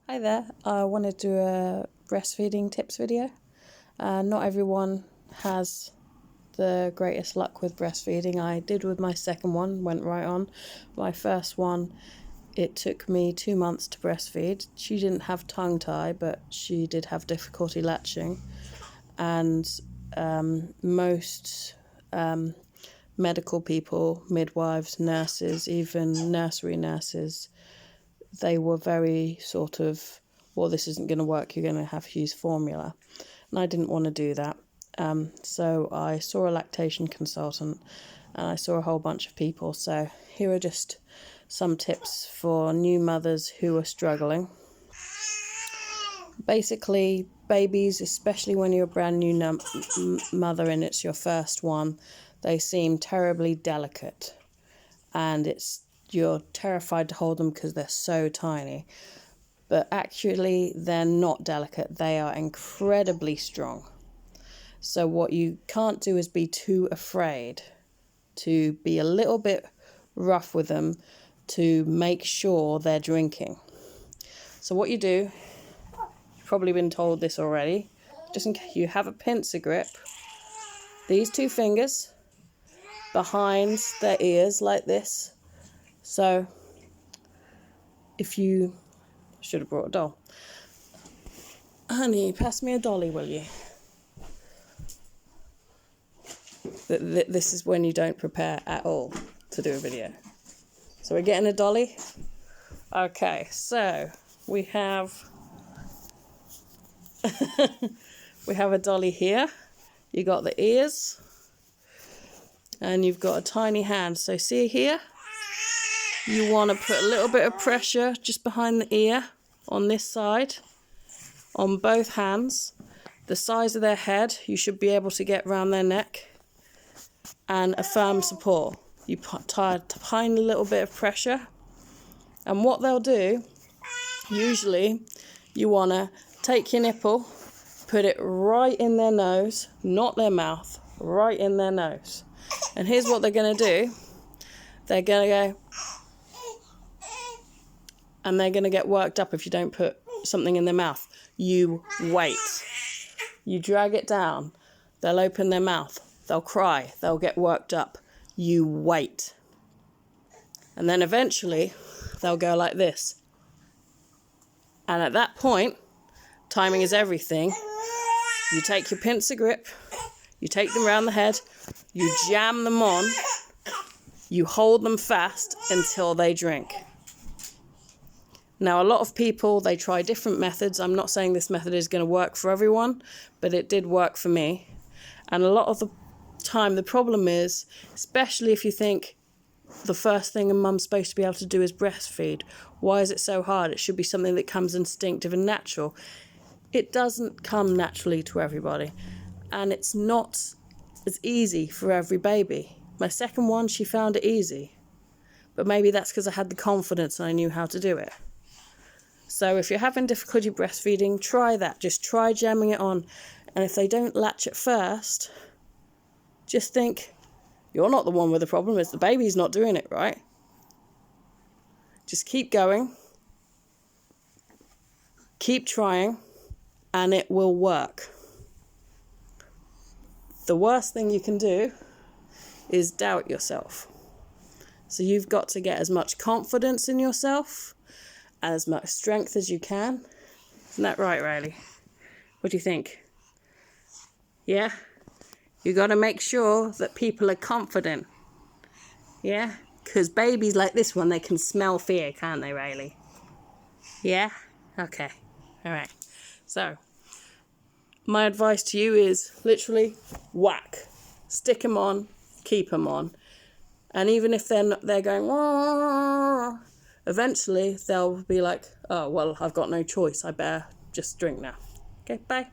Hi there, I want to do a breastfeeding tips video. Not everyone has the greatest luck with breastfeeding. I did with my second one, went right on. My first one, it took me 2 months to breastfeed. She didn't have tongue tie, but she did have difficulty latching. And most medical people, midwives, nurses, even nursery nurses, they were very sort of, well, this isn't going to work, you're going to have to use formula. And I didn't want to do that. So I saw a lactation consultant and I saw a whole bunch of people. So here are just some tips for new mothers who are struggling. Basically, babies, especially when you're a brand new mother and it's your first one, they seem terribly delicate. And you're terrified to hold them because they're so tiny. But actually, they're not delicate. They are incredibly strong. So what you can't do is be too afraid, to be a little bit rough with them to make sure they're drinking. So what you do, you've probably been told this already, just in case, you have a pincer grip, these 2 fingers behind their ears like this. So if you should have brought a doll. Honey, pass me a dolly, will you? This is when you don't prepare at all to do a video. So we're getting a dolly. Okay, so we have we have a dolly here. You got the ears, and you've got a tiny hand. So see here, you want to put a little bit of pressure just behind the ear on this side, on both hands. The size of their head, you should be able to get around their neck, and a firm support. You tie a tiny little bit of pressure, and what they'll do, usually you want to take your nipple, put it right in their nose, not their mouth, right in their nose. And here's what they're going to do. They're going to go, and they're going to get worked up if you don't put something in their mouth. You wait. You drag it down. They'll open their mouth. They'll cry. They'll get worked up. You wait. And then eventually, they'll go like this. And at that point, timing is everything. You take your pincer grip. You take them around the head. You jam them on. You hold them fast until they drink. Now, a lot of people, they try different methods. I'm not saying this method is going to work for everyone, but it did work for me. And a lot of the time, the problem is, especially if you think the first thing a mum's supposed to be able to do is breastfeed, why is it so hard? It should be something that comes instinctive and natural. It doesn't come naturally to everybody, and it's not as easy for every baby. My second one, she found it easy, but maybe that's because I had the confidence and I knew how to do it. So if you're having difficulty breastfeeding, try that. Just try jamming it on. And if they don't latch at first, just think, you're not the one with the problem, it's the baby's not doing it right. Just keep going. Keep trying, and it will work. The worst thing you can do is doubt yourself. So you've got to get as much confidence in yourself, as much strength as you can. Isn't that right, Riley? What do you think? Yeah? You got to make sure that people are confident. Yeah? Because babies like this one, they can smell fear, can't they, Riley? Yeah? Okay. All right. So, my advice to you is literally whack. Stick them on, keep them on. And even if they're going, wah, eventually they'll be like, oh, well, I've got no choice. I better just drink now. Okay, bye.